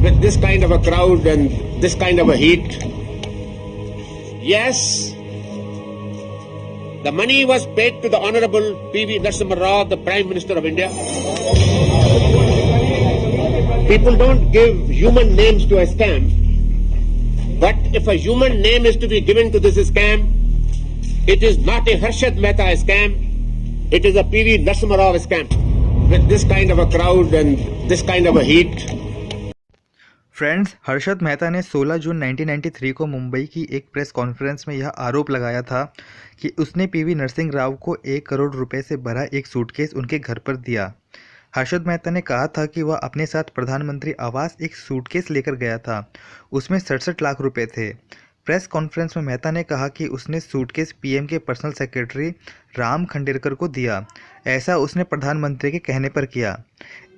with this kind of a crowd and this kind of a heat. Yes, the money was paid to the Honorable P.V. Narasimha Rao, the Prime Minister of India. People don't give human names to a scam, but if a human name is to be given to this scam, it is not a Harshad Mehta scam, it is a P.V. Narasimha Rao scam with this kind of a crowd and this kind of a heat. Friends, Harshad Mehta ने 16 जून 1993 को मुंबई की एक press conference में यह आरोप लगाया था कि उसने पीवी नरसिंह राव को 1 करोड़ रुपए से भरा एक सूटकेस उनके घर पर दिया। हर्षद मेहता ने कहा था कि वह अपने साथ प्रधानमंत्री आवास एक सूटकेस लेकर गया था, उसमें 67 लाख रुपए थे। प्रेस कॉन्फ्रेंस में मेहता ने कहा कि उसने सूटकेस पीएम के पर्सनल सेक्रेटरी राम खंडेलकर को दिया। ऐसा उसने प्रधानमंत्री के कहने पर किया।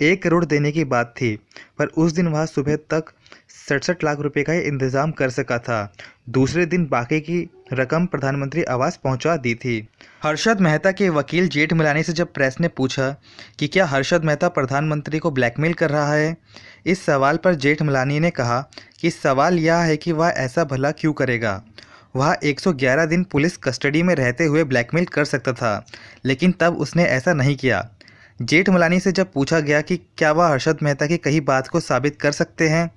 1 करोड़ देने की बात थी, पर उस दिन वह सुबह तक 67 लाख रुपए का ही इंतज़ाम कर सका था। दूसरे दिन बाकी की रकम प्रधानमंत्री आवास पहुंचा दी थी। हर्षद मेहता के वकील जेठमलानी से जब प्रेस ने पूछा कि क्या हर्षद मेहता प्रधानमंत्री को ब्लैकमेल कर रहा है, इस सवाल पर जेठमलानी ने कहा कि सवाल यह है कि वह ऐसा भला क्यों करेगा। वह 111 दिन पुलिस कस्टडी में रहते हुए ब्लैकमेल कर सकता था, लेकिन तब उसने ऐसा नहीं किया। जेठमलानी से जब पूछा गया कि क्या वह हर्षद मेहता की कही बात को साबित कर सकते हैं,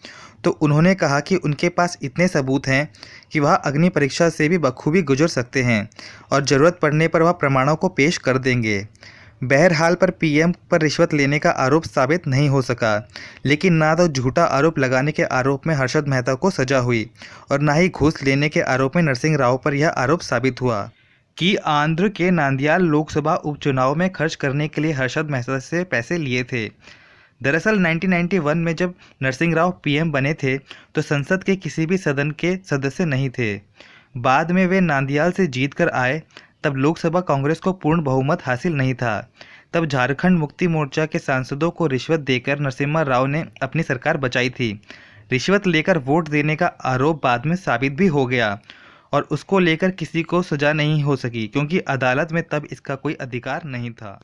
तो उन्होंने कहा कि उनके पास इतने सबूत हैं कि वह अग्नि परीक्षा से भी बखूबी गुजर सकते हैं और ज़रूरत पड़ने पर वह प्रमाणों को पेश कर देंगे। बहरहाल पर पीएम पर रिश्वत लेने का आरोप साबित नहीं हो सका, लेकिन ना तो झूठा आरोप लगाने के आरोप में हर्षद मेहता को सजा हुई और ना ही घूस लेने के आरोप में नरसिंह राव पर यह आरोप साबित हुआ कि आंध्र के नांदयाल लोकसभा उपचुनाव में खर्च करने के लिए हर्षद मेहता से पैसे लिए थे। दरअसल 1991 में जब नरसिंह राव पीएम बने थे तो संसद के किसी भी सदन के सदस्य नहीं थे। बाद में वे नांदयाल से जीत कर आए, तब लोकसभा कांग्रेस को पूर्ण बहुमत हासिल नहीं था। तब झारखंड मुक्ति मोर्चा के सांसदों को रिश्वत देकर नरसिम्हा राव ने अपनी सरकार बचाई थी। रिश्वत लेकर वोट देने का आरोप बाद में साबित भी हो गया और उसको लेकर किसी को सजा नहीं हो सकी, क्योंकि अदालत में तब इसका कोई अधिकार नहीं था।